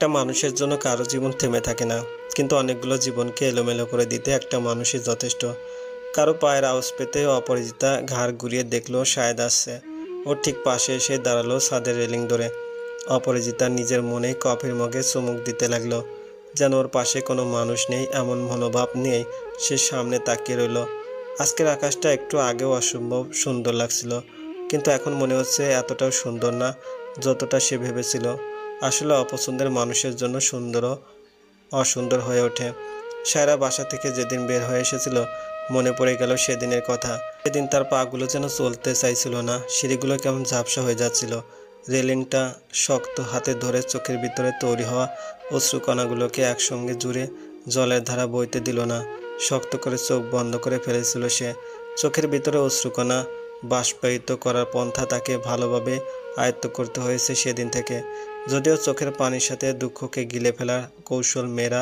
একটা মানুষের জন্য কারো জীবন থেমে থাকে না, কিন্তু অনেকগুলো জীবনকে এলোমেলো করে দিতে একটা মানুষই যথেষ্ট। কারো পায়ের আওয়াজ পেতে অপরাজিতা ঘাড় ঘুরিয়ে দেখলো শাহেদ আসছে। ওর ঠিক পাশে এসে দাঁড়ালো ছাদের রেলিং ধরে। অপরাজিতা নিজের মনে কফির মগে চুমুক দিতে লাগলো, যেন ওর পাশে কোনো মানুষ নেই এমন মনোভাব নিয়ে সে সামনে তাকিয়ে রইল। আজকের আকাশটা একটু আগেও অসম্ভব সুন্দর লাগছিল, কিন্তু এখন মনে হচ্ছে এতটাও সুন্দর না যতটা সে ভেবেছিল। আসলে অপছন্দের মানুষের জন্য সুন্দরও অসুন্দর হয়ে ওঠে। সায়রা বাসা থেকে যেদিন বের হয়ে এসেছিল মনে পড়ে গেল সেদিনের কথা। সেদিন তার পাগুলো যেন চলতে চাইছিল না, সিঁড়িগুলো কেমন ঝাপসা হয়ে যাচ্ছিল। রেলিংটা শক্ত হাতে ধরে চোখের ভিতরে তৈরি হওয়া অশ্রুকণাগুলোকে একসঙ্গে জুড়ে জলের ধারা বইতে দিল না। শক্ত করে চোখ বন্ধ করে ফেলেছিল সে। চোখের ভিতরে অশ্রুকণা বাষ্পায়িত করার পন্থা তাকে ভালোভাবে আয়ত্ত করতে হয়েছে সেদিন থেকে। যদিও চোখের পানির সাথে দুঃখকে গিলে ফেলার কৌশল মেয়েরা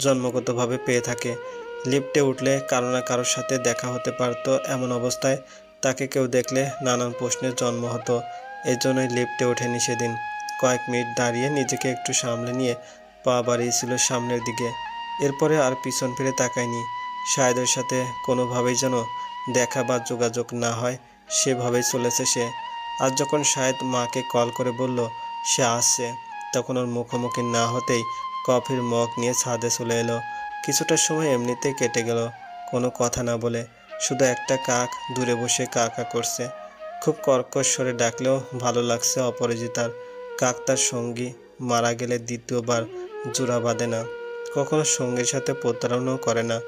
জন্মগতভাবে পেয়ে থাকে। লিফটে উঠলে কারো না কারোর সাথে দেখা হতে পারত, এমন অবস্থায় তাকে কেউ দেখলে নানান প্রশ্নের জন্ম হতো। এই জন্যই লিফটে ওঠেনি সেদিন। কয়েক মিনিট দাঁড়িয়ে নিজেকে একটু সামলে নিয়ে পা বাড়িয়েছিল সামনের দিকে। এরপরে আর পিছন ফিরে তাকায়নি। শাহেদের সাথে কোনোভাবেই যেন দেখা বা যোগাযোগ না হয় সেভাবেই চলেছে সে। আজ যখন শাহেদ মাকে কল করে বলল সে আসছে, তখন ওর মুখোমুখি না হতেই কফির মগ নিয়ে ছাদে চলে এলো। কিছুটা সময় এমনিতেই কেটে গেল, কোনো কথা না বলে। শুধু একটা কাক দূরে বসে কা কা করছে। খুব কর্কশ স্বরে ডাকলেও ভালো লাগছে অপরাজিতার। কাক তার সঙ্গী মারা গেলে দ্বিতীয়বার জোড়া বাঁধে না, কখনো সঙ্গীর সাথে প্রতারণাও করে না।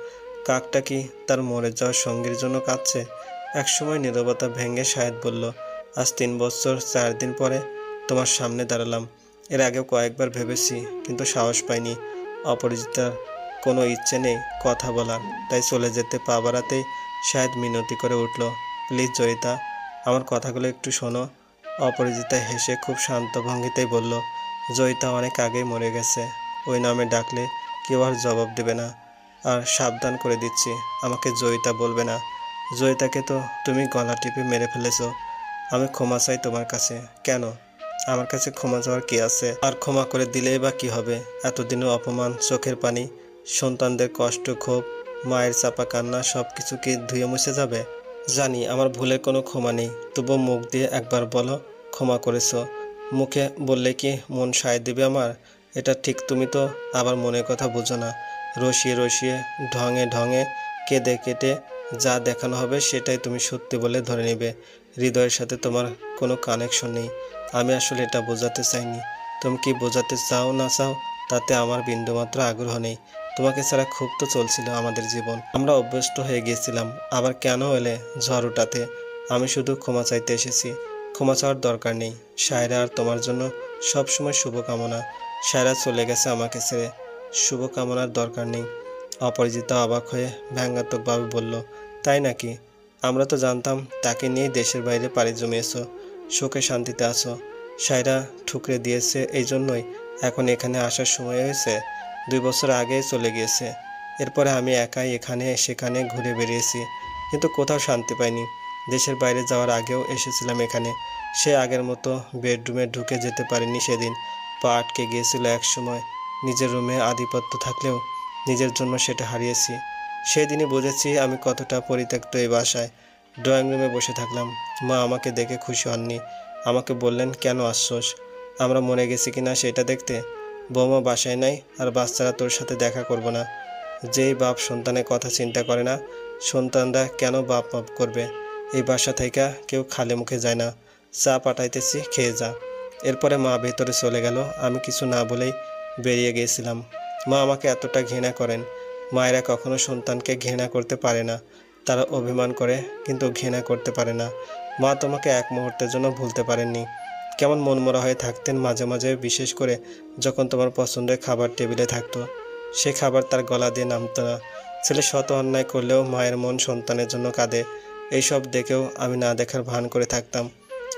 কাকটা কি তার মরে যাওয়া সঙ্গীর জন্য কাঁদছে? একসময় নীরবতা ভেঙে শাহেদ বলল, আজ 3 বছর 4 দিন পরে তোমার সামনে দাঁড়ালাম। এর আগেও কয়েকবার ভেবেছি, কিন্তু সাহস পাইনি। অপরাজিতার কোনো ইচ্ছে নেই কথা বলার, তাই চলে যেতে পা বাড়াতেই শাহেদ মিনতি করে উঠল, প্লিজ জয়িতা, আমার কথাগুলো একটু শোনো। অপরাজিতা হেসে খুব শান্ত ভঙ্গিতেই বলল, জয়িতা অনেক আগেই মরে গেছে। ওই নামে ডাকলে কেউ আর জবাব দেবে না। আর সাবধান করে দিচ্ছি, আমাকে জয়িতা বলবে না। জয়িতাকে তো তুমি গলা টিপে মেরে ফেলেছো। আমি ক্ষমা চাই তোমার কাছে। কেন? আমার কাছে ক্ষমা চাওয়ার কি আছে? আর ক্ষমা করে দিলেই বা কি হবে? এতদিনের অপমান, চোখের পানি, সন্তানদের কষ্ট, ক্ষোভ, মায়ের চাপা কান্না সব কিছু কি ধুয়ে মুছে যাবে? জানি আমার ভুলের কোনো ক্ষমা নেই, তবুও মুখ দিয়ে একবার বলো ক্ষমা করেছো। মুখে বললে কি মন সায় দেবে আমার? এটা ঠিক। তুমি তো আবার মনের কথা বোঝো না। রসিয়ে রসিয়ে ঢঙে ঢঙে কেঁদে কেটে যা দেখানো হবে সেটাই তুমি সত্যি বলে ধরে নেবে। হৃদয়ের সাথে তোমার কোনো কানেকশন নেই। আমি আসলে এটা বোঝাতে চাইনি। তুমি কি বোঝাতে চাও না চাও তাতে আমার বিন্দুমাত্র আগ্রহ নেই। তোমাকে ছাড়া খুব তো চলছিল আমাদের জীবন, আমরা অভ্যস্ত হয়ে গিয়েছিলাম। আবার কেন এলে ঝড় উঠাতে? আমি শুধু ক্ষমা চাইতে এসেছি। ক্ষমা চাওয়ার দরকার নেই। শায়রা আর তোমার জন্য সবসময় শুভকামনা। শায়রা চলে গেছে আমাকে ছেড়ে, শুভকামনার দরকার নেই। অপরাজিতা অবাক হয়ে ব্যঙ্গাত্মকভাবে বলল, তাই নাকি? আমরা তো জানতাম তাকে নিয়েই দেশের বাইরে পাড়ি জমিয়েছ, সুখে শান্তিতে আছো। শায়রা ঠুকরে দিয়েছে, এই জন্যই এখন এখানে আসার সময় হয়েছে। 2 বছর আগে চলে গিয়েছে। এরপরে আমি একাই এখানে সেখানে ঘুরে বেরিয়েছি, কিন্তু কোথাও শান্তি পাইনি। দেশের বাইরে যাওয়ার আগেও এসেছিলাম এখানে, সে আগের মতো বেডরুমে ঢুকে যেতে পারিনি সেদিন। পা আটকে গিয়েছিল এক সময়। নিজের রুমে আধিপত্য থাকলেও নিজের জন্য সেটা হারিয়েছি। সেদিনই বুঝেছি আমি কতটা পরিত্যক্ত এই বাসায়। ড্রয়িং রুমে বসে থাকলাম। মা আমাকে দেখে খুশি হননি। আমাকে বললেন, কেন আসছোস? আমরা মরে গেছি কিনা সেটা দেখতে? বৌমা বাসায় নাই, আর বাচ্চারা তোর সাথে দেখা করব না। যেই বাপ সন্তানের কথা চিন্তা করে না, সন্তানরা কেন বাপ বাপ করবে? এই বাসা থেকে কেউ খালি মুখে যায় না। চা পাঠাইতেছি, খেয়ে যা। এরপরে মা ভেতরে চলে গেল। আমি কিছু না বলেই বেরিয়ে গিয়েছিলাম। মা আমাকে এতটা ঘৃণা করেন। মায়েরা কখনো সন্তানকে ঘৃণা করতে পারে না, তারা অভিমান করে, কিন্তু ঘৃণা করতে পারে না। মা তোমাকে এক মুহূর্তের জন্য ভুলতে পারেননি। কেমন মনমরা হয়ে থাকতেন মাঝে মাঝে, বিশেষ করে যখন তোমার পছন্দের খাবার টেবিলে থাকতো। সে খাবার তার গলা দিয়ে নামতো না। ছেলে শত অন্যায় করলেও মায়ের মন সন্তানের জন্য কাঁদে। এইসব দেখেও আমি না দেখার ভান করে থাকতাম।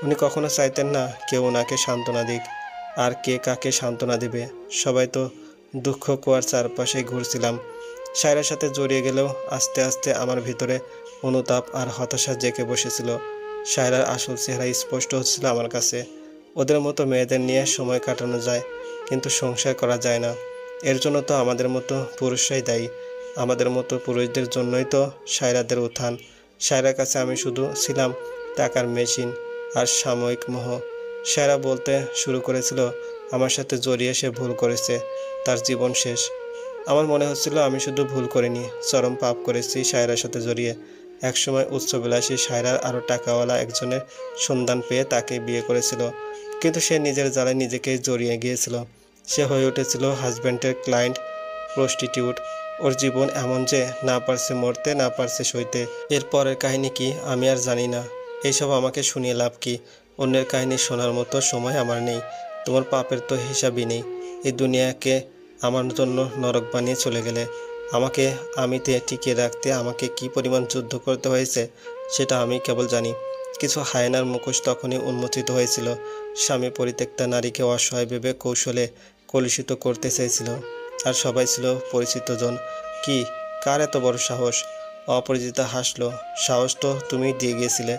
উনি কখনো চাইতেন না কেউ ওনাকে সান্ত্বনা দিক। আর কে কাকে সান্ত্বনা দিবে? সবাই তো দুঃখ কুয়ার চারপাশে ঘুরছিলাম। শায়রার সাথে জড়িয়ে গেলেও আস্তে আস্তে আমার ভিতরে অনুতাপ আর হতাশা জেঁকে বসেছিল। শায়রার আসল চেহারা স্পষ্ট হচ্ছিল আমার কাছে। ওদের মতো মেয়েদের নিয়ে সময় কাটানো যায়, কিন্তু সংসার করা যায় না। এর জন্য তো আমাদের মতো পুরুষরাই দায়ী। আমাদের মতো পুরুষদের জন্যই তো সায়রাদের উত্থান। সায়রার কাছে আমি শুধু ছিলাম টাকার মেশিন আর সাময়িক মোহ। সায়রা বলতে শুরু করেছিল আমার সাথে জড়িয়ে সে ভুল করেছে, তার জীবন শেষ। আমার মনে হচ্ছিল আমি শুধু ভুল করিনি, চরম পাপ করেছি সায়রার সাথে জড়িয়ে। একসময় উচ্চবিলাসী সায়রার আরও টাকাওয়ালা একজনের সন্ধান পেয়ে তাকে বিয়ে করেছিল, কিন্তু সে নিজের জ্বালায় নিজেকেই জড়িয়ে গিয়েছিল। সে হয়ে উঠেছিল হাজব্যান্ডের ক্লায়েন্ট, প্রস্টিটিউট। ওর জীবন এমন যে না পারছে মরতে, না পারছে সইতে। এর পরের কাহিনী কি আমি আর জানি না। এইসব আমাকে শুনিয়ে লাভ কি? অন্যের কাহিনী শোনার মতো সময় আমার নেই। তোমার পাপের তো হিসাবই নেই। এই দুনিয়াকে আমার জন্য নরক বানিয়ে চলে গেলে। আমাকে আমিতে টিকিয়ে রাখতে আমাকে কি পরিমাণ যুদ্ধ করতে হয়েছে সেটা আমি কেবল জানি। কিছু হায়নার মুখোশ তখনই উন্মোচিত হয়েছিল। স্বামী পরিত্যক্তা নারীকে অসহায় ভেবে কৌশলে কলুষিত করতে চেয়েছিল। আর সবাই ছিল পরিচিত জন। কি, কার এত বড় সাহস? অপরিচিতা হাসলো। সাহস তো তুমি দিয়ে গিয়েছিলে।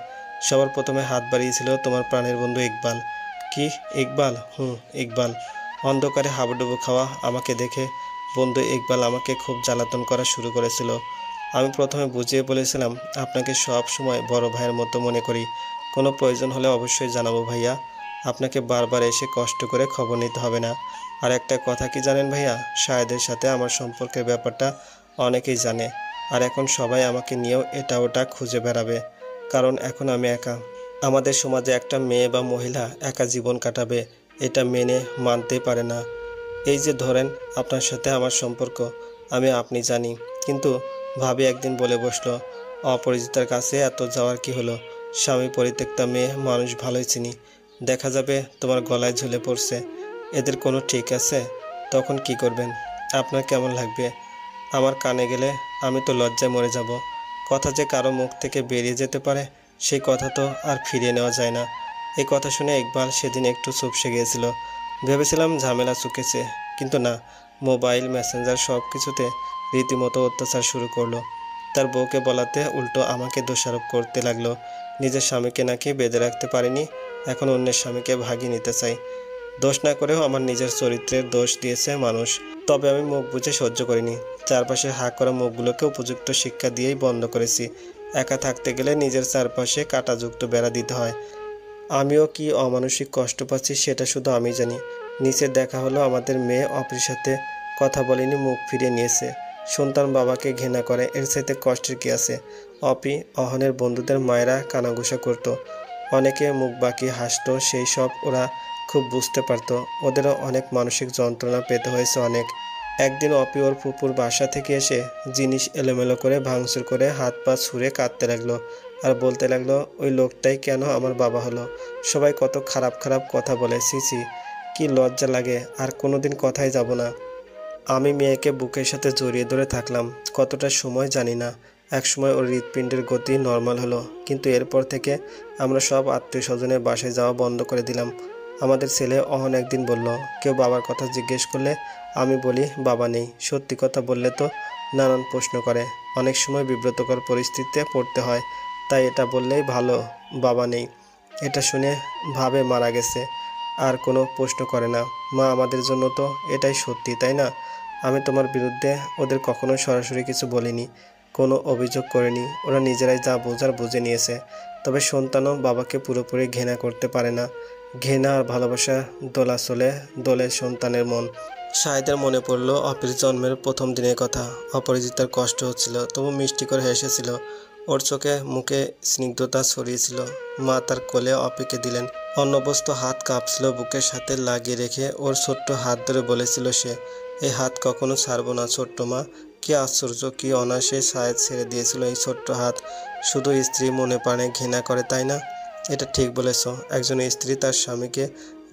সবার প্রথমে হাত বাড়িয়েছিল তোমার প্রাণের বন্ধু ইকবাল। কি, ইকবাল? ইকবাল। অন্ধকারে হাবুডুবু খাওয়া আমাকে দেখে বন্ধু ইকবাল আমাকে খুব জ্বালাতন করা শুরু করেছিল। আমি প্রথমে বুঝিয়ে বলেছিলাম আপনাকে সব সময় বড় ভাইয়ের মতো মনে করি। কোনো প্রয়োজন হলে অবশ্যই জানাবো ভাইয়া। আপনাকে বারবার এসে কষ্ট করে খবর নিতে হবে না। আর একটা কথা কি জানেন ভাইয়া, শাহেদের সাথে আমার সম্পর্কের ব্যাপারটা অনেকেই জানে। আর এখন সবাই আমাকে নিয়েও এটা ওটা খুঁজে বেড়াবে, কারণ এখন আমি একা। আমাদের সমাজে একটা মেয়ে বা মহিলা একা জীবন কাটাবে, এটা মেনে মানতেই পারে না। এই যে ধরেন আপনার সাথে আমার সম্পর্ক, আমি আপনি জানি, কিন্তু ভাবি একদিন বলে বসলো অপরিচিতার কাছে এত যাওয়ার কি হলো? স্বামী পরিত্যক্তা মেয়ে মানুষ ভালোই চিনি, দেখা যাবে তোমার গলায় ঝুলে পড়ছে। এদের কোনো ঠিক আছে? তখন কি করবেন? আপনার কেমন লাগবে? আমার কানে গেলে আমি তো লজ্জায় মরে যাব। কথা যে কারো মুখ থেকে বেরিয়ে যেতে পারে সেই কথা তো আর ফিরিয়ে নেওয়া যায় না। এই কথা শুনে ইকবাল সেদিন একটু চুপসে গিয়েছিল। ভেবেছিলাম ঝামেলা চুকেছে, কিন্তু না। মোবাইল, মেসেঞ্জার সব কিছুতে রীতিমতো অত্যাচার শুরু করলো। তার বউকে বলাতে উল্টো আমাকে দোষারোপ করতে লাগলো। নিজের স্বামীকে নাকি বেঁধে রাখতে পারিনি, এখন অন্যের স্বামীকে ভাগিয়ে নিতে চাই। দোষ না করেও আমার নিজের চরিত্রের দোষ দিয়েছে মানুষ। তবে আমি মুখ বুজে সহ্য করিনি। চারপাশে হাঁ করা মুখগুলোকে উপযুক্ত শিক্ষা দিয়েই বন্ধ করেছি। একা থাকতে গেলে নিজের চারপাশে কাঁটাযুক্ত বেড়া দিতে হয়। আমিও কি অমানসিক কষ্ট পাচ্ছি সেটা শুধু আমি জানি। নিচে দেখা হলো আমাদের মেয়ে অপির সাথে কথা বলেনি, মুখ ফিরিয়ে নিয়েছে। সন্তান বাবাকে ঘৃণা করে, এর চাইতে কষ্টের কি আছে? অপি, অহনের বন্ধুদের মায়েরা কানাঘুষা করতো, অনেকে মুখ বাঁকিয়ে হাসতো। সেই সব ওরা খুব বুঝতে পারতো। ওদেরও অনেক মানসিক যন্ত্রণা পেতে হয়েছে অনেক। একদিন অপি ওর ফুপুর বাসা থেকে এসে জিনিস এলোমেলো করে ভাঙচুর করে হাত পা ছুঁড়ে কাঁদতে লাগলো আর বলতে লাগলো ওই লোকটাই কেন আমার বাবা হলো। সবাই কত খারাপ খারাপ কথা বলে, ছি, কি লজ্জা লাগে। আর কোনোদিন কথাই যাব না। আমি মেয়েকে বুকের সাথে জড়িয়ে ধরে থাকলাম কতটা সময় জানি না। একসময় ওর হৃৎপিণ্ডের গতি নর্মাল হলো, কিন্তু এরপর থেকে আমরা সব আত্মীয় স্বজনের বাসায় যাওয়া বন্ধ করে দিলাম। আমাদের ছেলে অহন একদিন বলল, কেউ বাবার কথা জিজ্ঞেস করলে আমি বলি বাবা নেই। সত্যি কথা বললে তো নানান প্রশ্ন করে, অনেক সময় বিব্রতকর পরিস্থিতিতে পড়তে হয়। তাই এটা বললেই ভালো, বাবা নেই। এটা শুনে ভাবে মারা গেছে, আর কোনো প্রশ্ন করে না। মা আমাদের জন্য তো এটাই সত্যি, তাই না? আমি তোমার বিরুদ্ধে ওদের কখনো সরাসরি কিছু বলিনি, কোনো অভিযোগ করিনি। ওরা নিজেরাই যা বোঝার বুঝে নিয়েছে। তবে সন্তানও বাবাকে পুরোপুরি ঘৃণা করতে পারে না। ঘৃণা আর ভালোবাসা দোলাচলে দোলে সন্তানের মন। শাহেদের মনে পড়ল অপির জন্মের প্রথম দিনের কথা। অপরিচিতার কষ্ট হচ্ছিল, তবু মিষ্টি করে হেসেছিল। ওর চোখে মুখে স্নিগ্ধতা ছড়িয়েছিল। মা তার কোলে অপিকে দিলেন। অন্নবস্ত হাত কাঁপছিল, বুকের সাথে লাগিয়ে রেখে ওর ছোট্ট হাত ধরে বলেছিল সে, এই হাত কখনো ছাড়বো না ছোট্ট মা। কি আশ্চর্য, কি অনায়াসে শাহেদ ছেড়ে দিয়েছিল এই ছোট্ট হাত। শুধু স্ত্রী মনে প্রাণে ঘৃণা করে, তাই না? এটা ঠিক বলেছ। একজন স্ত্রী তার স্বামীকে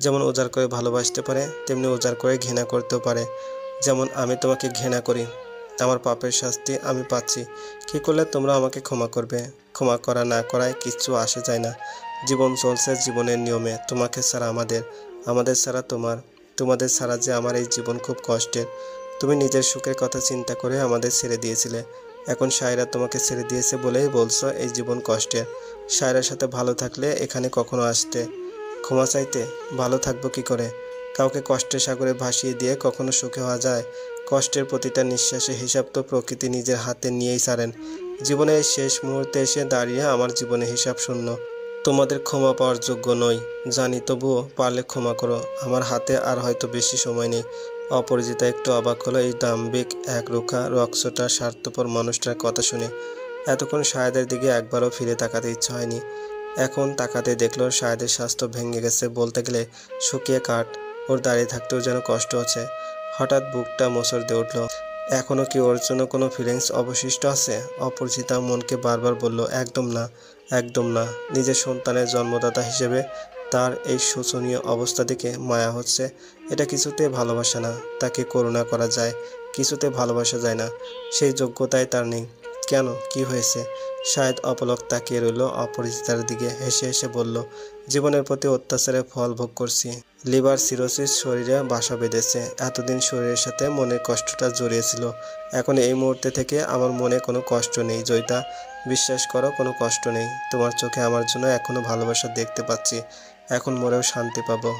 যেমন উজাড় করে ভালোবাসতে পারে, তেমনি উজাড় করে ঘৃণা করতেও পারে। যেমন আমি তোমাকে ঘৃণা করি। আমার পাপের শাস্তি আমি পাচ্ছি। কী করলে তোমরা আমাকে ক্ষমা করবে? ক্ষমা করা না করায় কিচ্ছু আসে যায় না। জীবন চলছে জীবনের নিয়মে। তোমাকে ছাড়া আমাদের, আমাদের ছাড়া তোমার, তোমাদের ছাড়া যে আমার এই জীবন খুব কষ্টের। তুমি নিজের সুখের কথা চিন্তা করে আমাদের ছেড়ে দিয়েছিলে। এখন সায়রা তোমাকে ছেড়ে দিয়েছে বলেই বলছো এই জীবন কষ্টের। সায়রার সাথে ভালো থাকলে এখানে কখনো আসতে? ক্ষমা চাইতে? ভালো থাকবো কি করে? কাউকে কষ্টের সাগরে ভাসিয়ে দিয়ে কখনো সুখে হওয়া যায়? কষ্টের প্রতিটা নিঃশ্বাসে হিসাব তো প্রকৃতি নিজের হাতে নিয়েই ছাড়েন। জীবনের এই শেষ মুহূর্তে এসে দাঁড়িয়ে আমার জীবনে হিসাব শূন্য। তোমাদের ক্ষমা পাওয়ার যোগ্য নই জানি, তবুও পারলে ক্ষমা করো। আমার হাতে আর হয়তো বেশি সময় নেই। অপরাজিতা একটু অবাক হলো এই দাম্ভিক, একরোখা, রক্সটা, স্বার্থপর মানুষটার কথা শুনে। এতক্ষণ শাহেদের দিকে একবারও ফিরে তাকাতে ইচ্ছা হয়নি। এখন তাকাতে দেখলো শাহেদের স্বাস্থ্য ভেঙে গেছে, বলতে গেলে শুকিয়ে কাঠ। ওর দাঁড়িয়ে থাকতেও যেন কষ্ট হচ্ছে। হঠাৎ বুকটা মোচড় দিয়ে উঠল। এখনো কি ওর জন্য কোনো ফিলিংস অবশিষ্ট আছে? অপরিচিতা মনকে বারবার বলল, একদম না, একদম না। নিজের সন্তানের জন্মদাতা হিসেবে তার এই শোচনীয় অবস্থা দেখে মায়া হচ্ছে। এটা কিছুতে ভালোবাসা না। তাকে করুণা করা যায়, কিছুতে ভালোবাসা যায় না। সেই যোগ্যতাই তার নেই। কেন, কি হয়েছে? শায়দ অপলক তাকিয়ে রইল অপরিচিতার দিকে, হেসে হেসে বলল, জীবনের প্রতি অত্যাচারের ফল ভোগ করছি। লিভার সিরোসিস শরীরে বাসা বেঁধেছে। এতদিন শরীরের সাথে মনের কষ্টটা জড়িয়েছিল। এখন এই মুহূর্তে থেকে আমার মনে কোনো কষ্ট নেই জয়িতা। বিশ্বাস করো, কোনো কষ্ট নেই। তোমার চোখে আমার জন্য এখনো ভালোবাসা দেখতে পাচ্ছি। এখন মরেও শান্তি পাবো।